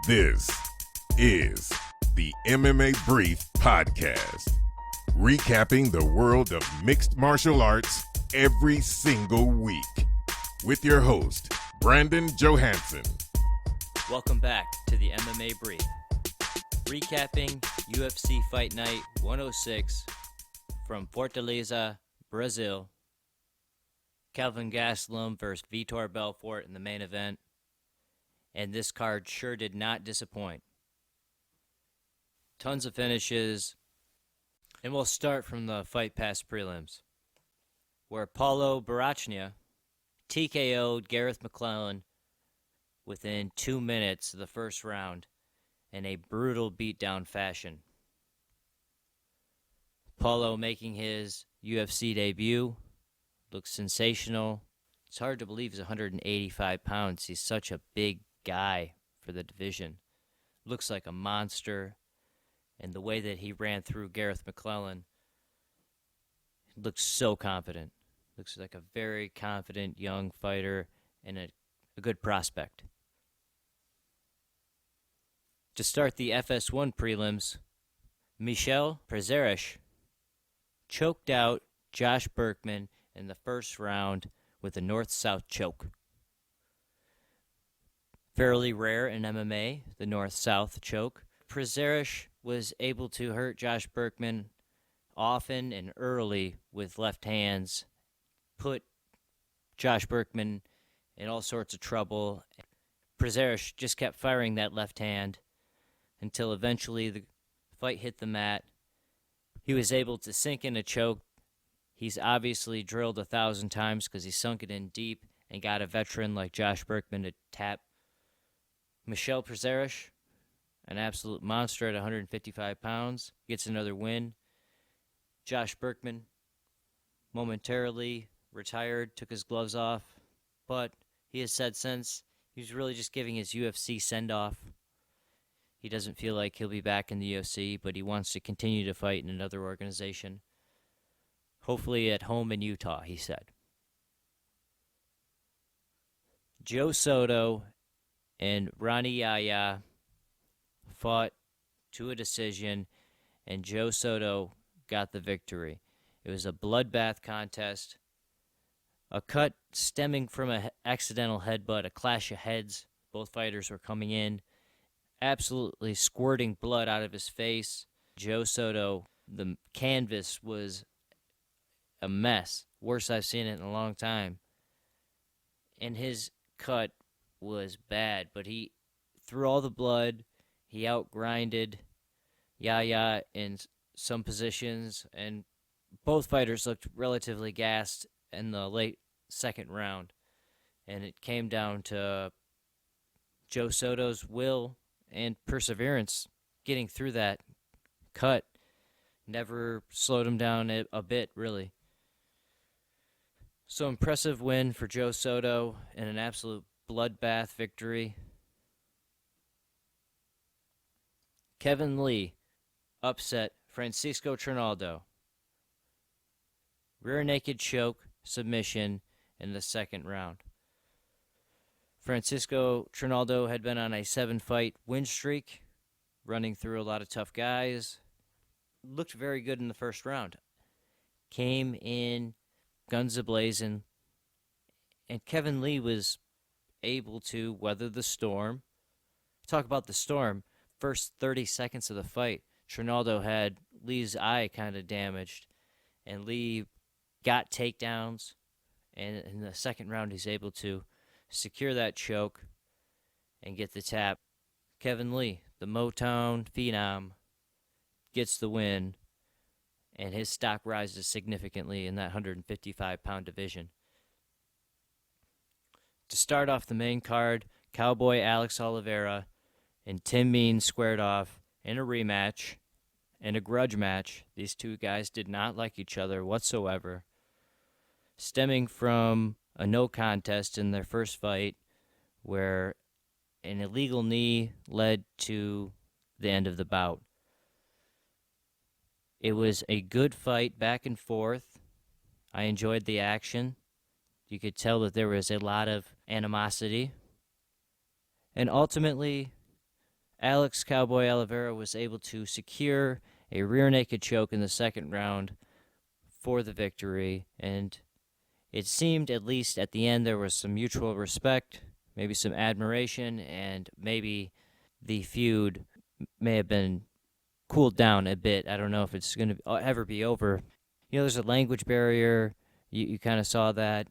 This is the MMA Brief Podcast, recapping the world of mixed martial arts every single week, with your host, Brandon Johansson. Welcome back to the MMA Brief, recapping UFC Fight Night 106 from Fortaleza, Brazil. Kelvin Gastelum versus Vitor Belfort in the main event. And this card sure did not disappoint. Tons of finishes. And we'll start from the Fight Pass prelims, where Paulo Barachnia TKO'd Gareth McClellan within 2 minutes of the first round in a brutal beatdown fashion. Paulo making his UFC debut, looks sensational. It's hard to believe he's 185 pounds. He's such a big guy for the division. Looks like a monster. And the way that he ran through Gareth McClellan, looks so confident. Looks like a very confident young fighter and a good prospect. To start the FS1 prelims, Michel Prazeres choked out Josh Burkman in the first round with a north-south choke. Fairly rare in MMA, the north-south choke. Prazeres was able to hurt Josh Burkman often and early with left hands, put Josh Burkman in all sorts of trouble. Prazeres just kept firing that left hand until eventually the fight hit the mat. He was able to sink in a choke. He's obviously drilled 1,000 times because he sunk it in deep and got a veteran like Josh Burkman to tap. Michel Prazeres, an absolute monster at 155 pounds, gets another win. Josh Burkman momentarily retired, took his gloves off, but he has said since he's really just giving his UFC send-off. He doesn't feel like he'll be back in the UFC, but he wants to continue to fight in another organization. Hopefully at home in Utah, he said. Joe Soto and Ronnie Yahya fought to a decision, and Joe Soto got the victory. It was a bloodbath contest. A cut stemming from an accidental headbutt, a clash of heads. Both fighters were coming in, absolutely squirting blood out of his face. Joe Soto, the canvas was a mess. Worst I've seen it in a long time. And his cut was bad, but he, through all the blood, he outgrinded Yahya in some positions, and both fighters looked relatively gassed in the late second round. And it came down to Joe Soto's will and perseverance getting through that cut. Never slowed him down a bit, really. So impressive win for Joe Soto and an absolute bloodbath victory. Kevin Lee upset Francisco Trinaldo. Rear naked choke submission in the second round. Francisco Trinaldo had been on a 7-fight win streak, running through a lot of tough guys. Looked very good in the first round. Came in guns a-blazing, and Kevin Lee was able to weather the storm. Talk about the storm. First 30 seconds of the fight, Trinaldo had Lee's eye kind of damaged, and Lee got takedowns, and in the second round he's able to secure that choke and get the tap. Kevin Lee, the Motown phenom, gets the win, and his stock rises significantly in that 155-pound division. To start off the main card, Cowboy Alex Oliveira and Tim Means squared off in a rematch, in a grudge match. These two guys did not like each other whatsoever, stemming from a no contest in their first fight where an illegal knee led to the end of the bout. It was a good fight back and forth. I enjoyed the action. You could tell that there was a lot of animosity. And ultimately, Alex Cowboy Oliveira was able to secure a rear naked choke in the second round for the victory, and it seemed, at least at the end, there was some mutual respect, maybe some admiration, and maybe the feud may have been cooled down a bit. I don't know if it's going to ever be over. There's a language barrier. You kind of saw that.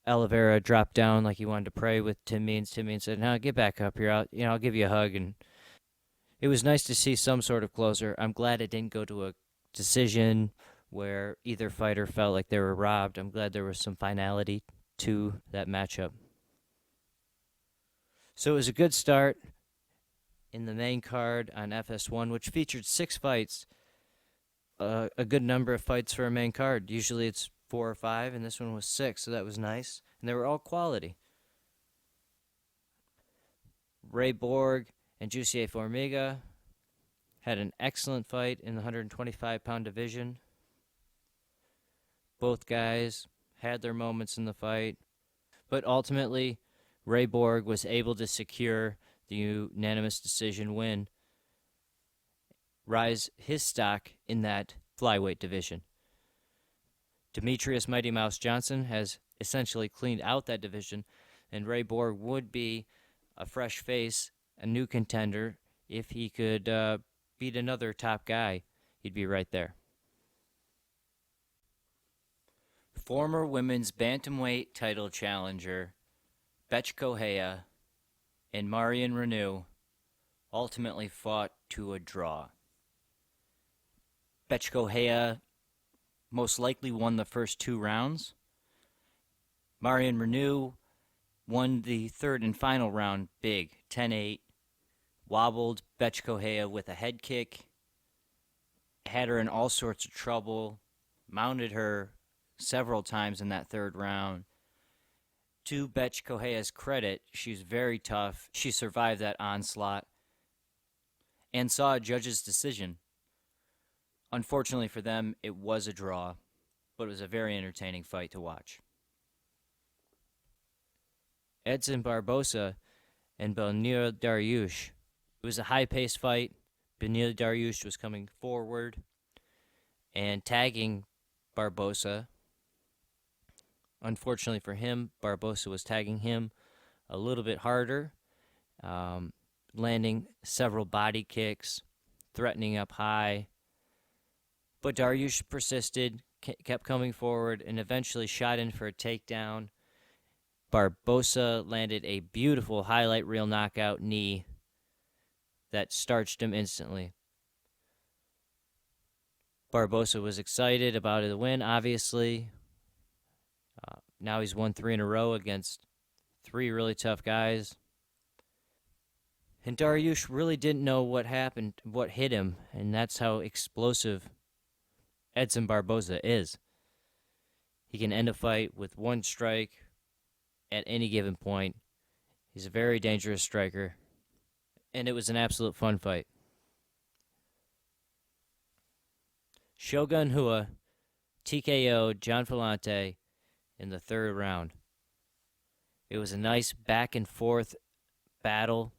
Oliveira dropped down like he wanted to pray with Tim Means. Tim Means said, "No, get back up here. I'll give you a hug." And it was nice to see some sort of closer. I'm glad it didn't go to a decision where either fighter felt like they were robbed. I'm glad there was some finality to that matchup. So it was a good start in the main card on FS1, which featured 6 fights. A good number of fights for a main card. Usually it's 4 or 5, and this one was 6, so that was nice. And they were all quality. Ray Borg and Jussier Formiga had an excellent fight in the 125-pound division. Both guys had their moments in the fight, but ultimately Ray Borg was able to secure the unanimous decision win, rise his stock in that flyweight division. Demetrius Mighty Mouse Johnson has essentially cleaned out that division, and Ray Borg would be a fresh face, a new contender. If he could beat another top guy, he'd be right there. Former women's bantamweight title challenger Bethe Correia and Marion Reneau ultimately fought to a draw. Bethe Correia most likely won the first 2 rounds. Marion Reneau won the third and final round big, 10-8, wobbled Bethe Correia with a head kick, had her in all sorts of trouble, mounted her several times in that third round. To Bethe Correia's credit, she was very tough. She survived that onslaught and saw a judge's decision. Unfortunately for them, it was a draw, but it was a very entertaining fight to watch. Edson Barbosa and Beneil Dariush. It was a high-paced fight. Beneil Dariush was coming forward and tagging Barbosa. Unfortunately for him, Barbosa was tagging him a little bit harder, landing several body kicks, threatening up high. But Dariush persisted, kept coming forward, and eventually shot in for a takedown. Barbosa landed a beautiful highlight reel knockout knee that starched him instantly. Barbosa was excited about the win, obviously. Now he's won 3 in a row against 3 really tough guys. And Dariush really didn't know what happened, what hit him, and that's how explosive Edson Barbosa is. He can end a fight with 1 strike at any given point. He's a very dangerous striker, and it was an absolute fun fight. Shogun Rua TKO'd John Villante in the 3rd round. It was a nice back and forth battle.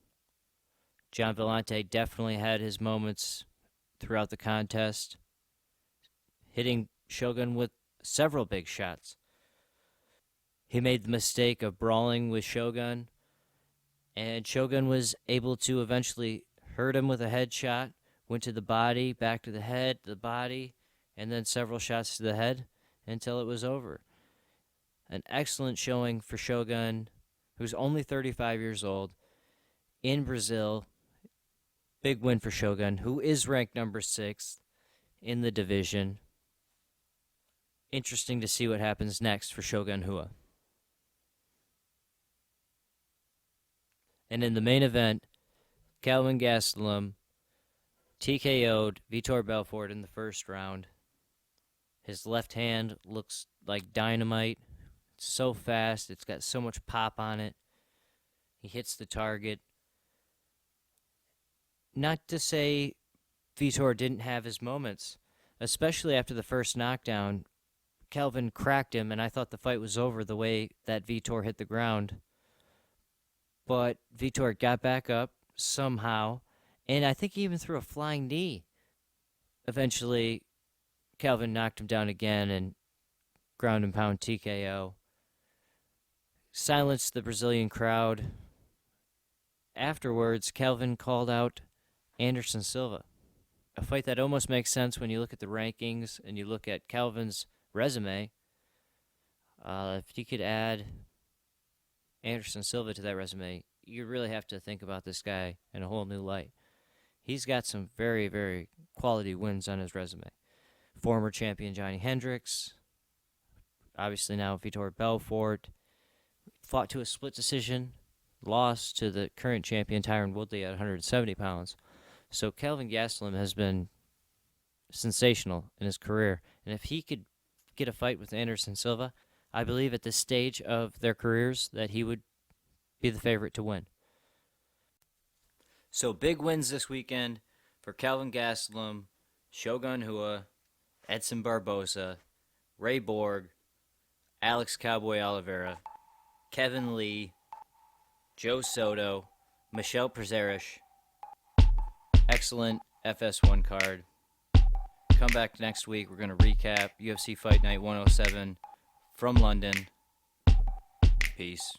John Villante definitely had his moments throughout the contest, hitting Shogun with several big shots. He made the mistake of brawling with Shogun, and Shogun was able to eventually hurt him with a headshot, went to the body, back to the head, the body, and then several shots to the head until it was over. An excellent showing for Shogun, who's only 35 years old, in Brazil. Big win for Shogun, who is ranked number 6 in the division. Interesting to see what happens next for Shogun Rua. And in the main event, Kelvin Gastelum TKO'd Vitor Belfort in the 1st round. His left hand looks like dynamite. It's so fast. It's got so much pop on it. He hits the target. Not to say Vitor didn't have his moments, especially after the first knockdown. Kelvin cracked him, and I thought the fight was over the way that Vitor hit the ground. But Vitor got back up, somehow, and I think he even threw a flying knee. Eventually, Calvin knocked him down again and ground and pound TKO. Silenced the Brazilian crowd. Afterwards, Calvin called out Anderson Silva. A fight that almost makes sense when you look at the rankings and you look at Calvin's resume. If you could add Anderson Silva to that resume, you really have to think about this guy in a whole new light. He's got some very, very quality wins on his resume. Former champion Johnny Hendricks, obviously now Vitor Belfort, fought to a split decision, lost to the current champion Tyron Woodley at 170 pounds. So Kelvin Gastelum has been sensational in his career. And if he could get a fight with Anderson Silva, I believe at this stage of their careers that he would be the favorite to win. So big wins this weekend for Kelvin Gastelum, Shogun Rua, Edson Barboza, Ray Borg, Alex Cowboy Oliveira, Kevin Lee, Joe Soto, Michel Prazeres. Excellent FS1 card. Come back next week. We're going to recap UFC Fight Night 107 from London. Peace.